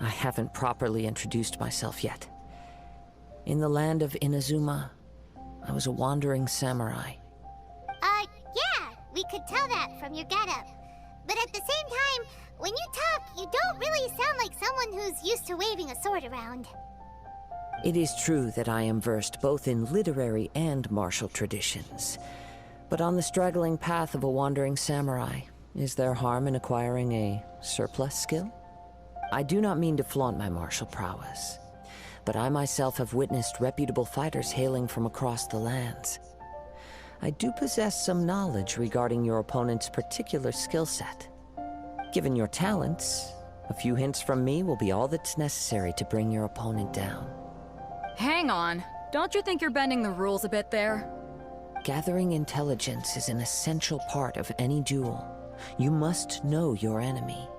I haven't properly introduced myself yet. In the land of Inazuma, I was a wandering samurai. Yeah, we could tell that from your getup. But at the same time, when you talk, you don't really sound like someone who's used to waving a sword around. It is true that I am versed both in literary and martial traditions. But on the straggling path of a wandering samurai, is there harm in acquiring a surplus skill? I do not mean to flaunt my martial prowess, but I myself have witnessed reputable fighters hailing from across the lands. I do possess some knowledge regarding your opponent's particular skill set. Given your talents, a few hints from me will be all that's necessary to bring your opponent down. Hang on. Don't you think you're bending the rules a bit there? Gathering intelligence is an essential part of any duel. You must know your enemy.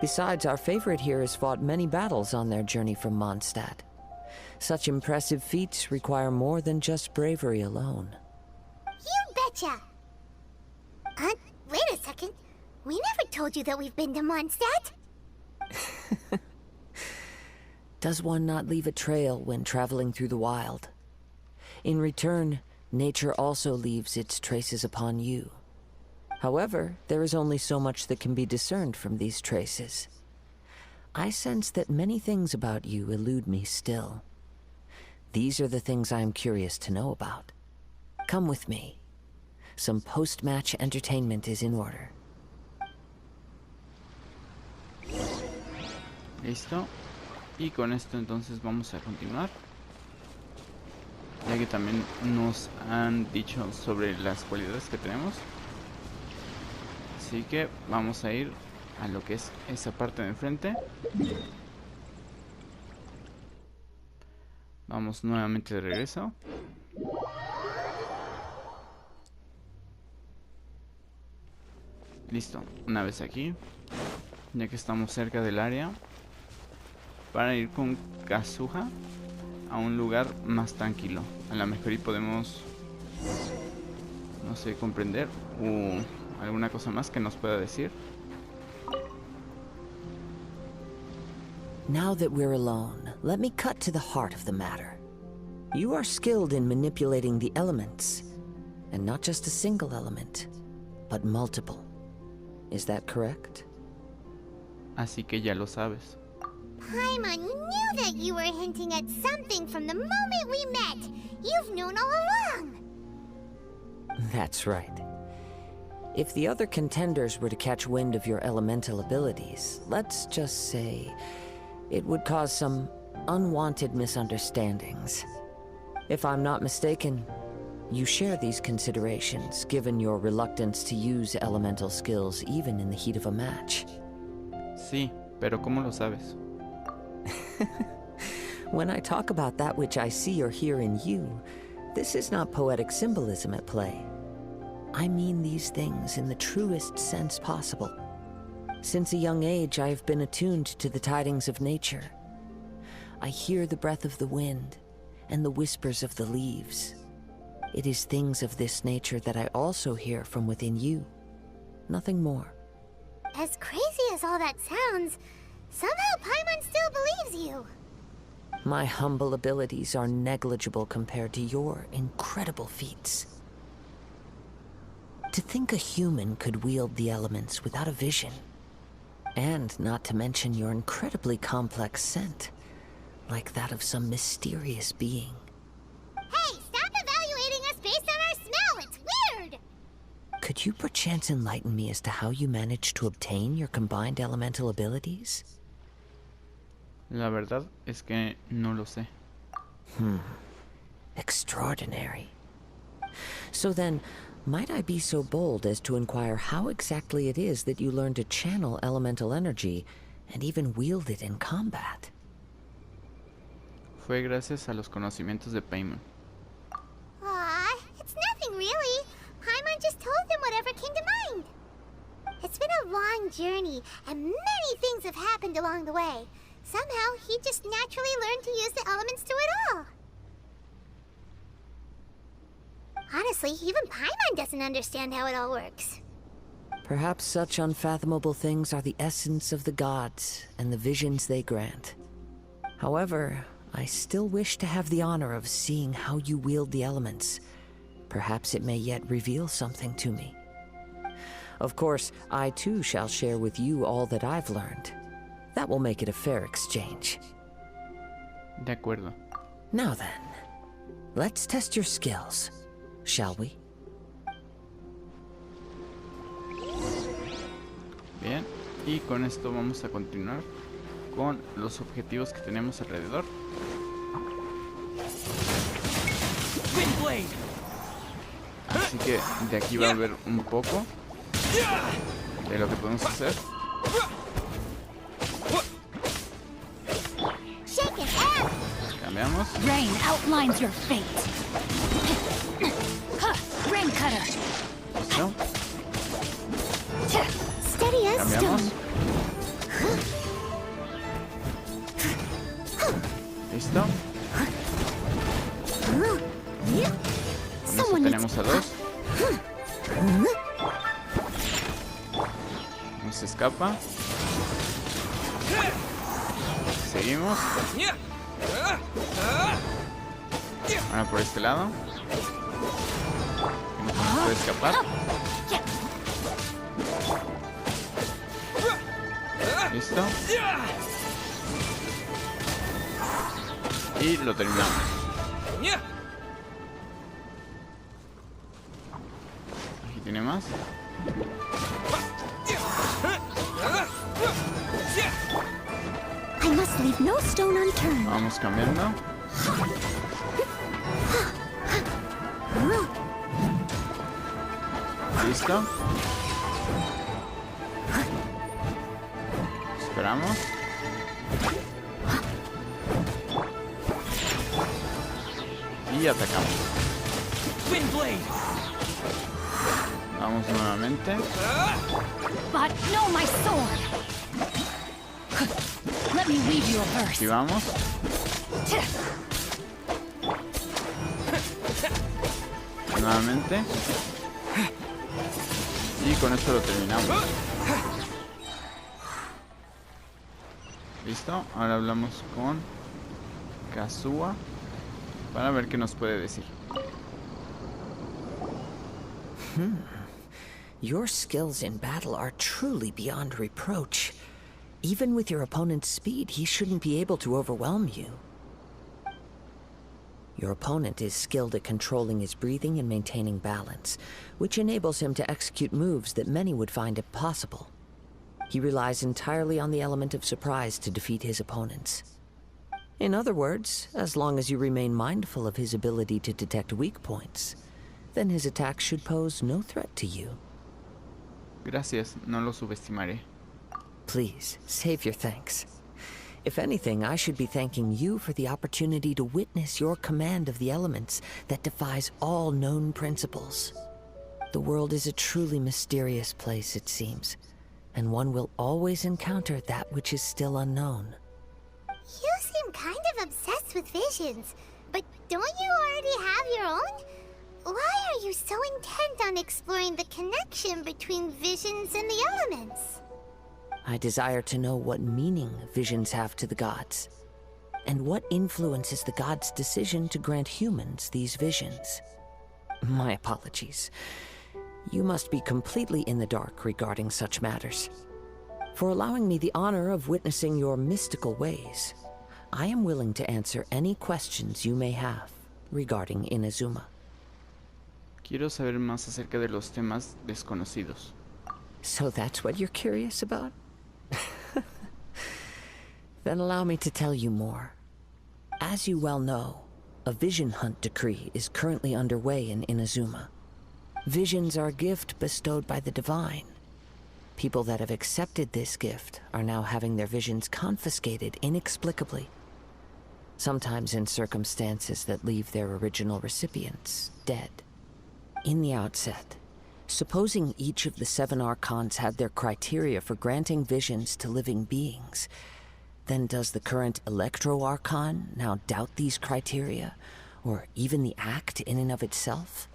Besides, our favorite here has fought many battles on their journey from Mondstadt. Such impressive feats require more than just bravery alone. You betcha! Wait a second. We never told you that we've been to Mondstadt. Does one not leave a trail when traveling through the wild? In return, nature also leaves its traces upon you. However, there is only so much that can be discerned from these traces. I sense that many things about you elude me still. These are the things I am curious to know about. Come with me. Some post-match entertainment is in order. Listo. Y con esto entonces vamos a continuar. Ya que también nos han dicho sobre las cualidades que tenemos. Así que vamos a ir a lo que es esa parte de enfrente. Vamos nuevamente de regreso. Listo, una vez aquí, ya que estamos cerca del área, para ir con Kazuha a un lugar más tranquilo. A lo mejor y podemos, no sé, comprender o alguna cosa más que nos pueda decir. Now that we're alone, let me cut to the heart of the matter. You are skilled in manipulating the elements, and not just a single element, but multiple. Is that correct? Así que ya lo sabes. Paimon knew that you were hinting at something from the moment we met. You've known all along. That's right. If the other contenders were to catch wind of your elemental abilities, let's just say, it would cause some unwanted misunderstandings. If I'm not mistaken, you share these considerations, given your reluctance to use elemental skills even in the heat of a match. Sí, pero ¿cómo lo sabes? When I talk about that which I see or hear in you, this is not poetic symbolism at play. I mean these things in the truest sense possible. Since a young age, I have been attuned to the tidings of nature. I hear the breath of the wind and the whispers of the leaves. It is things of this nature that I also hear from within you. Nothing more. As crazy as all that sounds, somehow Paimon still believes you. My humble abilities are negligible compared to your incredible feats. To think a human could wield the elements without a vision. And not to mention your incredibly complex scent, like that of some mysterious being. Hey, stop evaluating us based on our smell! It's weird! Could you perchance enlighten me as to how you managed to obtain your combined elemental abilities? La verdad es que no lo sé. Extraordinary. So then, might I be so bold as to inquire how exactly it is that you learn to channel elemental energy and even wield it in combat? Fue gracias a los conocimientos de Paimon. Aw, it's nothing really. Paimon just told them whatever came to mind. It's been a long journey, and many things have happened along the way. Somehow, he just naturally learned to use the elements through it all. Honestly, even Paimon doesn't understand how it all works. Perhaps such unfathomable things are the essence of the gods and the visions they grant. However, I still wish to have the honor of seeing how you wield the elements. Perhaps it may yet reveal something to me. Of course, I too shall share with you all that I've learned. That will make it a fair exchange. De acuerdo. Now then, let's test your skills, shall we? Bien, y con esto vamos a continuar con los objetivos que tenemos alrededor. Así que de aquí va a haber un poco de lo que podemos hacer. Cambiamos. Rain outlines your fate. Rain cutter. Listo. Steady as Cambiamos. stone. Listo. Con eso tenemos a dos. No se escapa. Seguimos. Ahora por este lado. Que no se nos puede escapar. Listo. Y lo terminamos. Aquí tiene más. I must leave no stone unturned. Vamos cambiando. Listo. Esperamos. Y atacamos. Vamos nuevamente. But no, my sword. Let me weave you a verse. Aquí vamos. Nuevamente. Y con esto lo terminamos. Listo. Ahora hablamos con Kazuha para ver qué nos puede decir. Your skills in battle are truly beyond reproach. Even with your opponent's speed, he shouldn't be able to overwhelm you. Your opponent is skilled at controlling his breathing and maintaining balance, which enables him to execute moves that many would find impossible. He relies entirely on the element of surprise to defeat his opponents. In other words, as long as you remain mindful of his ability to detect weak points, then his attacks should pose no threat to you. Gracias, no lo subestimaré. Please, save your thanks. If anything, I should be thanking you for the opportunity to witness your command of the elements that defies all known principles. The world is a truly mysterious place, it seems, and one will always encounter that which is still unknown. You seem kind of obsessed with visions, but don't you already have your own? Why are you so intent on exploring the connection between visions and the elements? I desire to know what meaning visions have to the gods, and what influences the gods' decision to grant humans these visions. My apologies. You must be completely in the dark regarding such matters. For allowing me the honor of witnessing your mystical ways, I am willing to answer any questions you may have regarding Inazuma. Quiero saber más acerca de los temas desconocidos. So that's what you're curious about? Then allow me to tell you more. As you well know, a vision hunt decree is currently underway in Inazuma. Visions are a gift bestowed by the divine. People that have accepted this gift are now having their visions confiscated inexplicably, sometimes in circumstances that leave their original recipients dead. In the outset, supposing each of the 7 archons had their criteria for granting visions to living beings, then does the current Electro-Archon now doubt these criteria, or even the act in and of itself?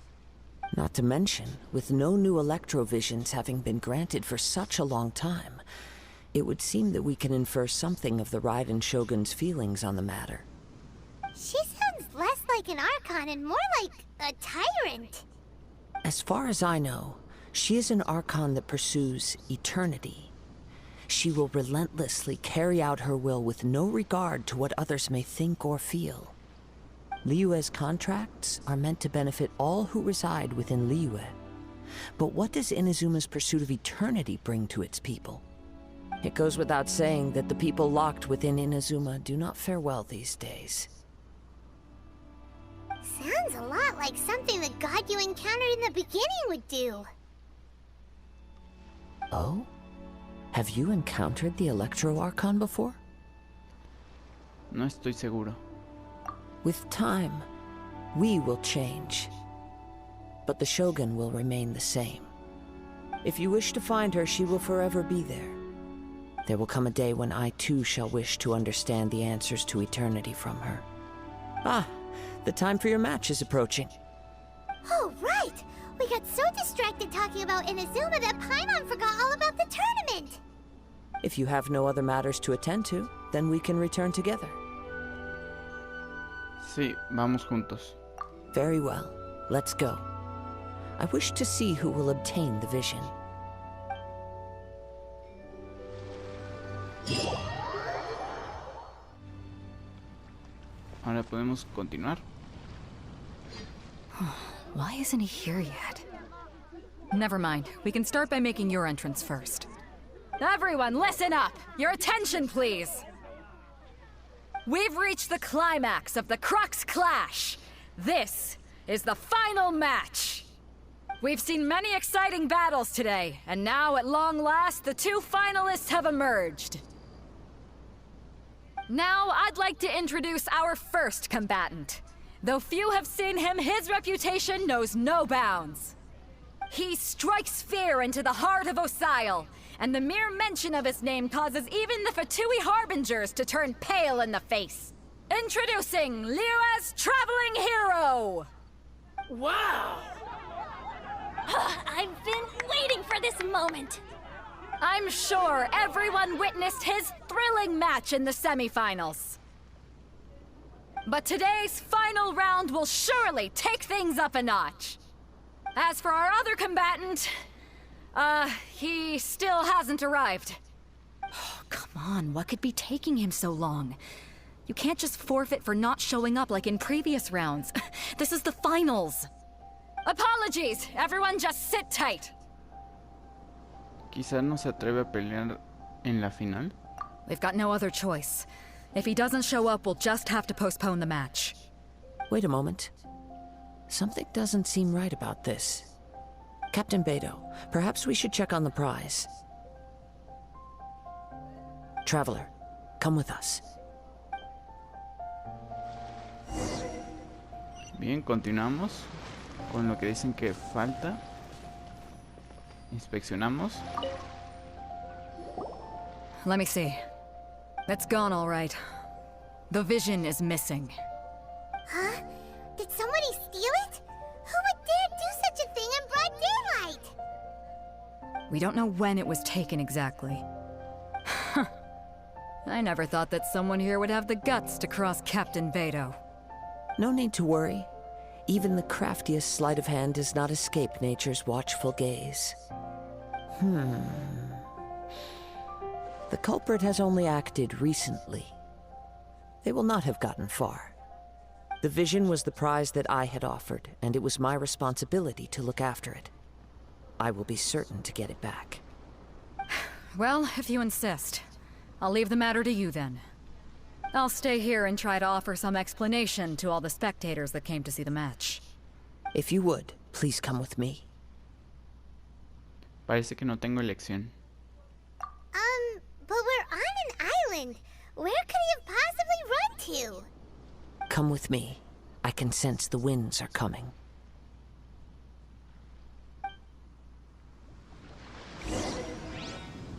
Not to mention, with no new electrovisions having been granted for such a long time, it would seem that we can infer something of the Raiden Shogun's feelings on the matter. She sounds less like an Archon and more like a tyrant. As far as I know, she is an Archon that pursues eternity. She will relentlessly carry out her will with no regard to what others may think or feel. Liyue's contracts are meant to benefit all who reside within Liyue. But what does Inazuma's pursuit of eternity bring to its people? It goes without saying that the people locked within Inazuma do not fare well these days. Sounds a lot like something the god you encountered in the beginning would do. Oh? Have you encountered the Electro Archon before? No estoy seguro. With time, we will change. But the Shogun will remain the same. If you wish to find her, she will forever be there. There will come a day when I too shall wish to understand the answers to eternity from her. Ah, the time for your match is approaching. Oh, right! We got so distracted talking about Inazuma that Paimon forgot all about the tournament! If you have no other matters to attend to, then we can return together. Sí, vamos juntos. Very well. Let's go. I wish to see who will obtain the vision. Ahora podemos continuar. Why isn't he here yet? Never mind. We can start by making your entrance first. Everyone, listen up! Your attention, please! We've reached the climax of the Crux clash! This is the final match! We've seen many exciting battles today, and now at long last, the two finalists have emerged. Now, I'd like to introduce our first combatant. Though few have seen him, his reputation knows no bounds. He strikes fear into the heart of Osile, and the mere mention of his name causes even the Fatui Harbingers to turn pale in the face. Introducing Liyue's traveling hero! Wow! I've been waiting for this moment. I'm sure everyone witnessed his thrilling match in the semifinals. But today's final round will surely take things up a notch. As for our other combatant, he still hasn't arrived. Oh, come on, what could be taking him so long? You can't just forfeit for not showing up like in previous rounds. This is the finals. Apologies, everyone just sit tight. Quizá no se atreve a pelear en la final. We've got no other choice. If he doesn't show up, we'll just have to postpone the match. Wait a moment. Something doesn't seem right about this. Captain Beidou, perhaps we should check on the prize. Traveler, come with us. Bien, continuamos con lo que dicen que falta. Inspeccionamos. Let me see. It's gone all right. The vision is missing. Huh? Did somebody steal it? Who would dare do such a thing in broad daylight? We don't know when it was taken exactly. I never thought that someone here would have the guts to cross Captain Beidou. No need to worry. Even the craftiest sleight of hand does not escape nature's watchful gaze. The culprit has only acted recently. They will not have gotten far. The vision was the prize that I had offered, and it was my responsibility to look after it. I will be certain to get it back. Well, if you insist. I'll leave the matter to you then. I'll stay here and try to offer some explanation to all the spectators that came to see the match. If you would, please come with me. Parece que no tengo elección. But we're on an island. Where could he have possibly run to? Come with me. I can sense the winds are coming.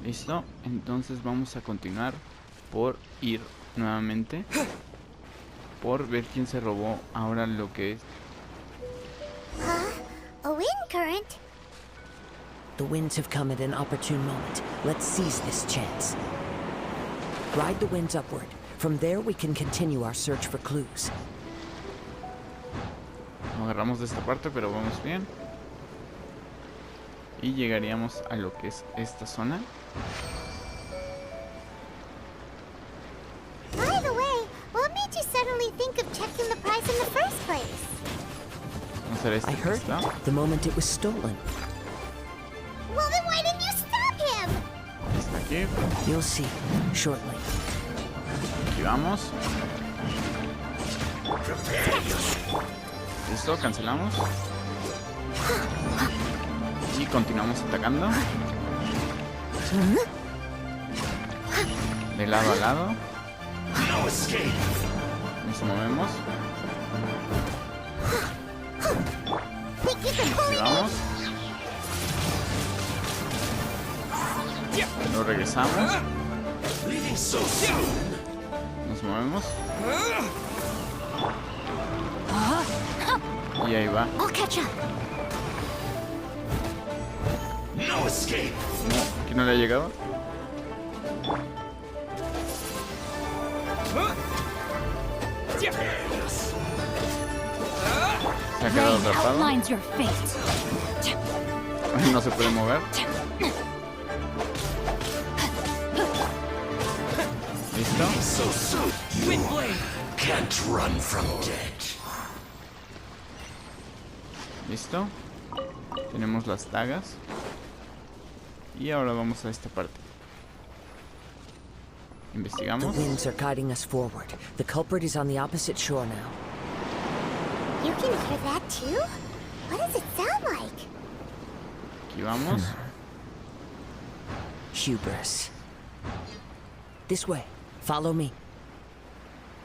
Listo, entonces vamos a continuar por ir nuevamente por ver quién se robó ahora lo que es. Huh? A witch The winds have come at an opportune moment. Let's seize this chance. Ride the winds upward. From there we can continue our search for clues. Nos agarramos de esta parte, pero vamos bien. Y llegaríamos a lo que es esta zona. By the way, what made you suddenly think of checking the price in the first place? No será este I que heard está. the moment it was stolen. Well, then why didn't you stop him? Está aquí. You'll see shortly. Aquí vamos. Listo, cancelamos. Y continuamos atacando. De lado a lado. Nos movemos. Y vamos. Lo regresamos. Nos movemos. Y ahí va. I'll catch up. No, aquí no le ha llegado. Se ha quedado atrapado. Outlines your fate. No se puede mover. ¿Listo? Can't run from dead. ¿Listo? Tenemos las dagas. Y ahora vamos a esta parte. The Investigamos. winds are guiding us forward. The culprit is on the opposite shore now. You can hear that too? What does it sound like? Aquí vamos. Hubris. This way. Follow me.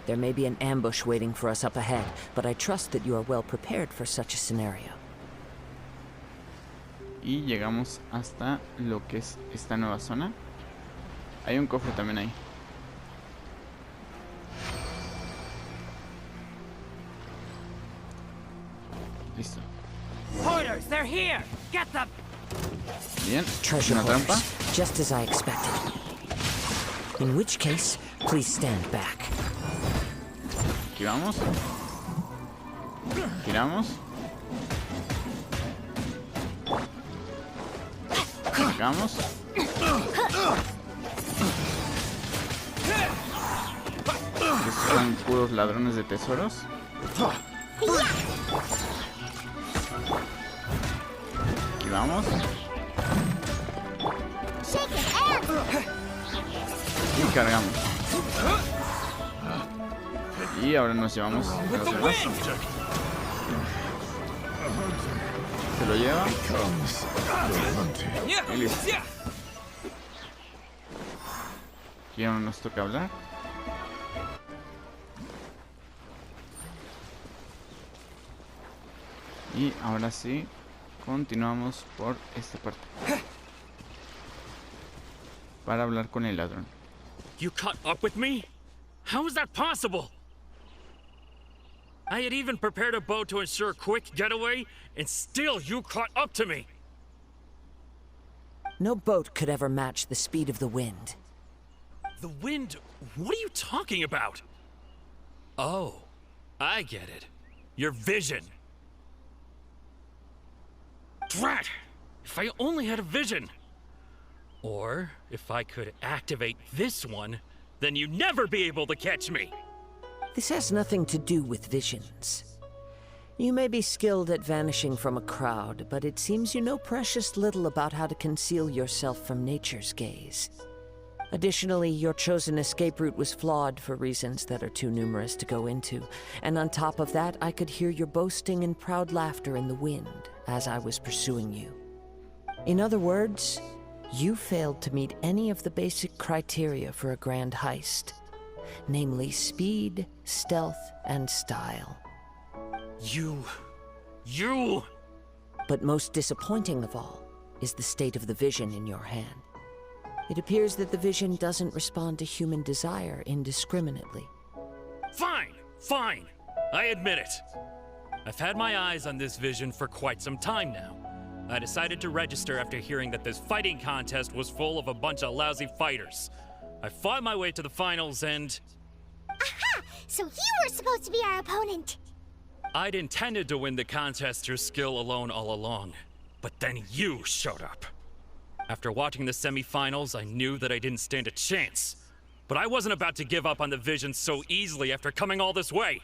There may be an ambush waiting for us up ahead, but I trust that you are well prepared for such a scenario. Y llegamos hasta lo que es esta nueva zona. Hay un cofre también ahí. Listo. Hoarders, they're here. Get them. Bien. Treasure Una trampa. hoarders, just as I expected. In which case, please stand back. Aquí vamos. Giramos. Sacamos. Estos son puros ladrones de tesoros. Aquí vamos. Y cargamos. Y ahora nos llevamos a los demás. Se lo lleva. Y listo. Aquí ahora nos toca hablar. Y ahora sí, continuamos por esta parte. Para hablar con el ladrón. You caught up with me? How is that possible? I had even prepared a boat to ensure a quick getaway, and still you caught up to me. No boat could ever match the speed of the wind. The wind? What are you talking about? Oh, I get it. Your vision. Drat! If I only had a vision. Or, if I could activate this one, then you'd never be able to catch me. This has nothing to do with visions. You may be skilled at vanishing from a crowd, but it seems you know precious little about how to conceal yourself from nature's gaze. Additionally, your chosen escape route was flawed for reasons that are too numerous to go into, and on top of that, I could hear your boasting and proud laughter in the wind as I was pursuing you. In other words, you failed to meet any of the basic criteria for a grand heist, namely speed, stealth, and style. You... But most disappointing of all is the state of the vision in your hand. It appears that the vision doesn't respond to human desire indiscriminately. Fine. I admit it. I've had my eyes on this vision for quite some time now. I decided to register after hearing that this fighting contest was full of a bunch of lousy fighters. I fought my way to the finals and... Aha! So you were supposed to be our opponent. I'd intended to win the contest through skill alone all along. But then you showed up. After watching the semifinals, I knew that I didn't stand a chance. But I wasn't about to give up on the vision so easily after coming all this way.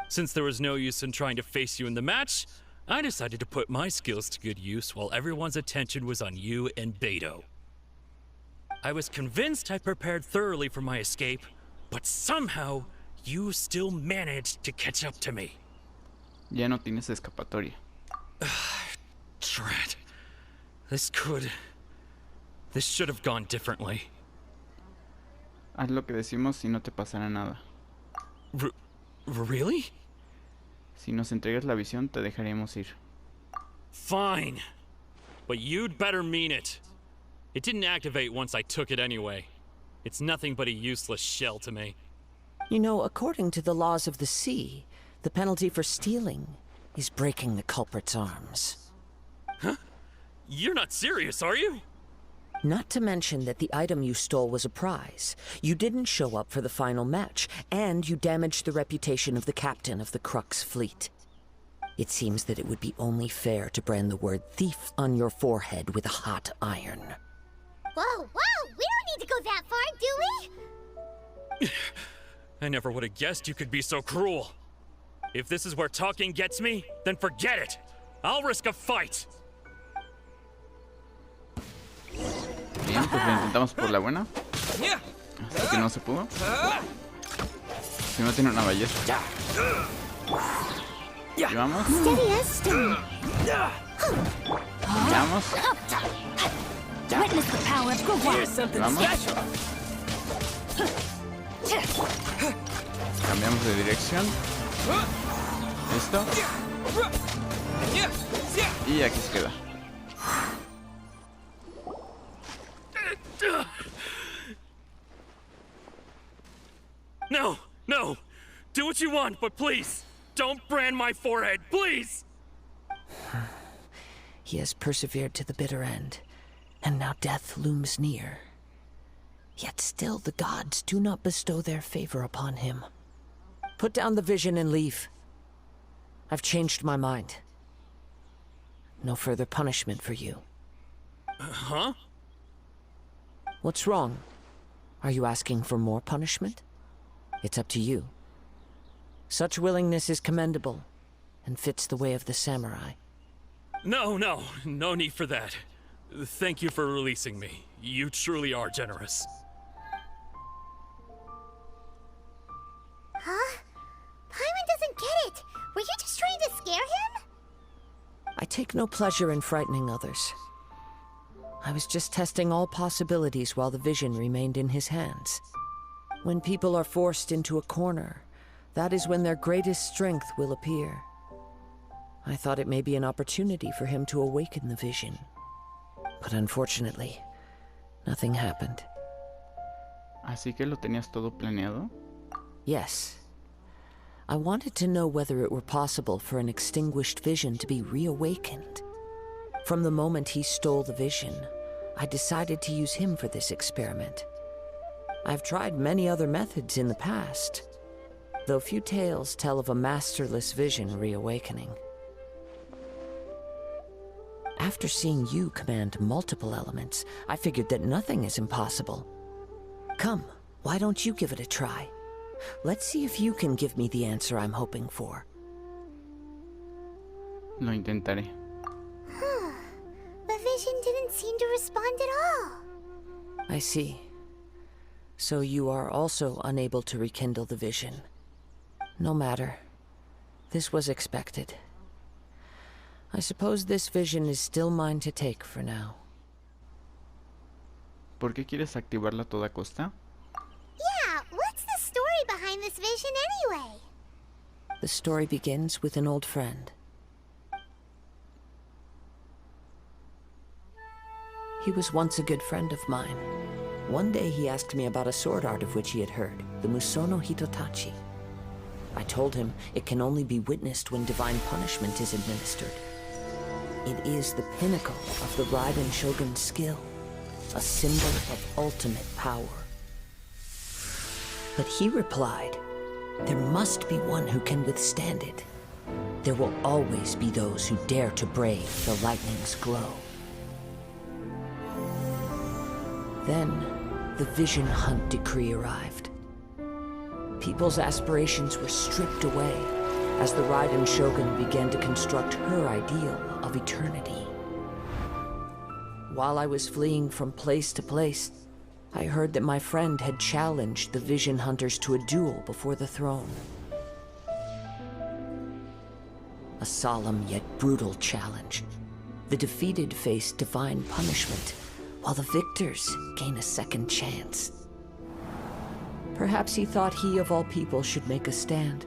Since there was no use in trying to face you in the match, I decided to put my skills to good use while everyone's attention was on you and Beidou. I was convinced I prepared thoroughly for my escape, but somehow you still managed to catch up to me. Ya no tienes escapatoria. Drat. This should have gone differently. Haz lo que decimos y no te pasará nada. Really? Si nos entregas la visión, te dejaremos ir. Fine. But you'd better mean it. It didn't activate once I took it anyway. It's nothing but a useless shell to me. You know, according to the laws of the sea, the penalty for stealing is breaking the culprit's arms. Huh? You're not serious, are you? Not to mention that the item you stole was a prize. You didn't show up for the final match, and you damaged the reputation of the captain of the Crux fleet. It seems that it would be only fair to brand the word thief on your forehead with a hot iron. Whoa, whoa! We don't need to go that far, do we? I never would have guessed you could be so cruel. If this is where talking gets me, then forget it. I'll risk a fight. Bien, pues lo intentamos por la buena. Hasta que no se pudo. Si no tiene una ballesta. Y vamos. Steady as stone. Vamos. Witness the power of guia. Vamos. Cambiamos de dirección. Listo. Y aquí se queda. No, no. Do what you want, but please, don't brand my forehead, please! He has persevered to the bitter end, and now death looms near. Yet still the gods do not bestow their favor upon him. Put down the vision and leave. I've changed my mind. No further punishment for you. Huh? What's wrong? Are you asking for more punishment? It's up to you. Such willingness is commendable, and fits the way of the samurai. No need for that. Thank you for releasing me. You truly are generous. Huh? Paimon doesn't get it. Were you just trying to scare him? I take no pleasure in frightening others. I was just testing all possibilities while the vision remained in his hands. When people are forced into a corner, that is when their greatest strength will appear. I thought it may be an opportunity for him to awaken the vision. But unfortunately, nothing happened. Así que lo tenías todo planeado. Yes. I wanted to know whether it were possible for an extinguished vision to be reawakened. From the moment he stole the vision, I decided to use him for this experiment. I've tried many other methods in the past, though few tales tell of a masterless vision reawakening. After seeing you command multiple elements, I figured that nothing is impossible. Come, why don't you give it a try? Let's see if you can give me the answer I'm hoping for. Lo intentaré. The vision didn't seem to respond at all. I see. So you are also unable to rekindle the vision. No matter. This was expected. I suppose this vision is still mine to take for now. ¿Por qué quieres activarla a toda costa? Yeah, what's the story behind this vision anyway? The story begins with an old friend. He was once a good friend of mine. One day he asked me about a sword art of which he had heard, the Musono Hitotachi. I told him it can only be witnessed when divine punishment is administered. it is the pinnacle of the Raiden Shogun's skill, a symbol of ultimate power. But he replied, there must be one who can withstand it. There will always be those who dare to brave the lightning's glow. Then, the Vision Hunt decree arrived. People's aspirations were stripped away as the Raiden Shogun began to construct her ideal of eternity. While I was fleeing from place to place, I heard that my friend had challenged the Vision Hunters to a duel before the throne. A solemn yet brutal challenge. The defeated face divine punishment, while the victors gain a second chance. Perhaps he thought he of all people should make a stand.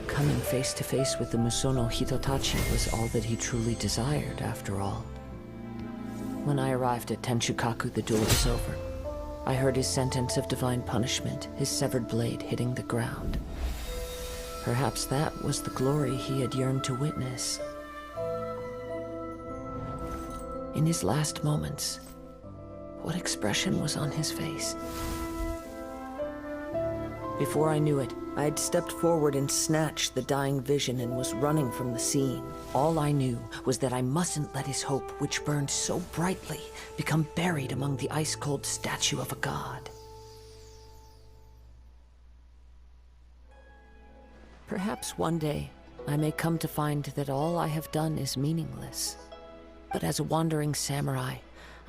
Coming face to face with the Musono Hitotachi was all that he truly desired, after all. When I arrived at Tenshukaku, the duel was over. I heard his sentence of divine punishment, his severed blade hitting the ground. Perhaps that was the glory he had yearned to witness. In his last moments, what expression was on his face? Before I knew it, I had stepped forward and snatched the dying vision and was running from the scene. All I knew was that I mustn't let his hope, which burned so brightly, become buried among the ice-cold statue of a god. Perhaps one day, I may come to find that all I have done is meaningless. But as a wandering samurai,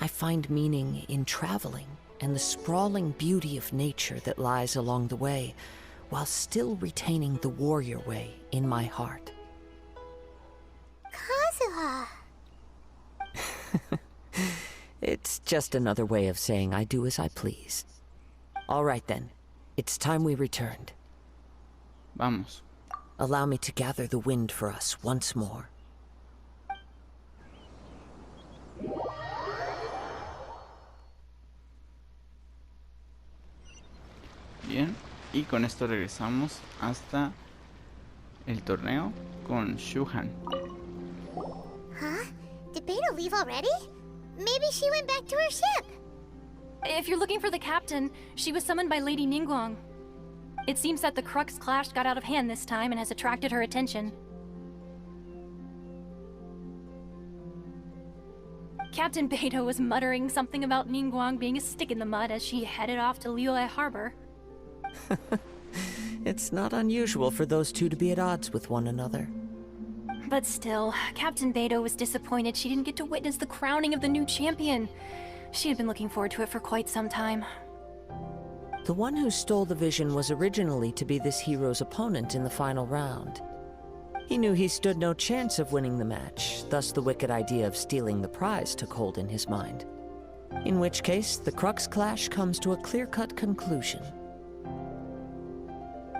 I find meaning in traveling and the sprawling beauty of nature that lies along the way, while still retaining the warrior way in my heart. Kazuha. It's just another way of saying I do as I please. All right then, it's time we returned. Vamos. Allow me to gather the wind for us once more. Bien, y con esto regresamos hasta el torneo con Shuhan. Huh? Did Beidou leave already? Maybe she went back to her ship. If you're looking for the captain, she was summoned by Lady Ningguang. It seems that the Crux clash got out of hand this time and has attracted her attention. Captain Beidou was muttering something about Ningguang being a stick in the mud as she headed off to Liyue Harbor. It's not unusual for those two to be at odds with one another. But still, Captain Beidou was disappointed she didn't get to witness the crowning of the new champion. She had been looking forward to it for quite some time. The one who stole the vision was originally to be this hero's opponent in the final round. He knew he stood no chance of winning the match, thus the wicked idea of stealing the prize took hold in his mind. In which case, the Crux clash comes to a clear-cut conclusion.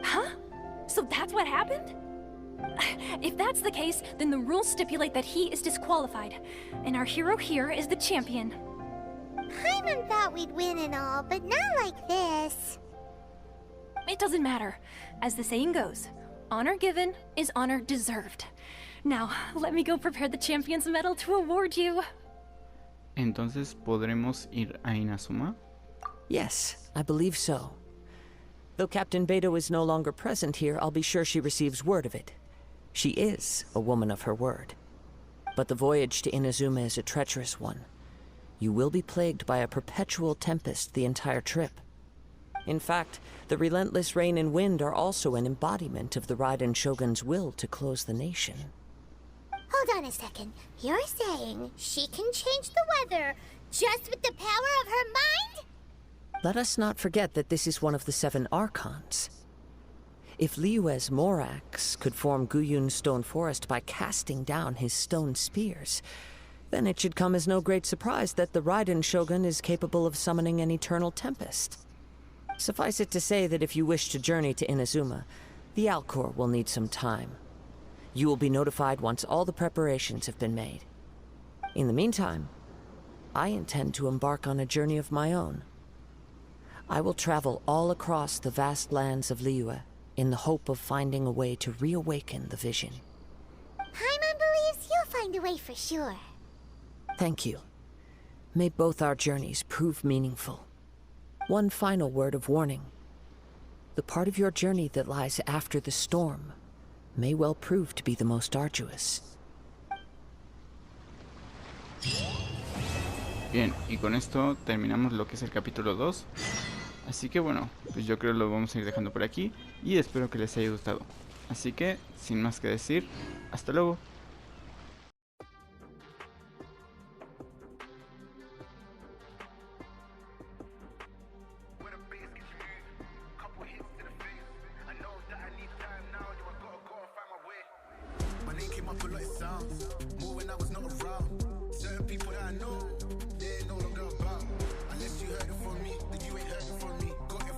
Huh? So that's what happened? If that's the case, then the rules stipulate that he is disqualified, and our hero here is the champion. Paimon thought we'd win and all, but not like this. It doesn't matter. As the saying goes, honor given is honor deserved. Now, let me go prepare the champion's medal to award you. Entonces, ¿podremos ir a Inazuma? Yes, I believe so. Though Captain Beidou is no longer present here, I'll be sure she receives word of it. She is a woman of her word. But the voyage to Inazuma is a treacherous one. You will be plagued by a perpetual tempest the entire trip. In fact, the relentless rain and wind are also an embodiment of the Raiden Shogun's will to close the nation. Hold on a second. You're saying she can change the weather just with the power of her mind? Let us not forget that this is one of the 7 Archons. If Liyue's Morax could form Guyun's stone forest by casting down his stone spears, then it should come as no great surprise that the Raiden Shogun is capable of summoning an eternal tempest. Suffice it to say that if you wish to journey to Inazuma, the Alcor will need some time. You will be notified once all the preparations have been made. In the meantime, I intend to embark on a journey of my own. I will travel all across the vast lands of Liyue in the hope of finding a way to reawaken the vision. Paimon believes you'll find a way for sure. Thank you. May both our journeys prove meaningful. One final word of warning. The part of your journey that lies after the storm may well prove to be the most arduous. Bien, y con esto terminamos lo que es el capítulo 2. Así que bueno, pues yo creo que lo vamos a ir dejando por aquí y espero que les haya gustado. Así que, sin más que decir, hasta luego. My name came up a lot of sounds, more when I was not around. Certain people that I know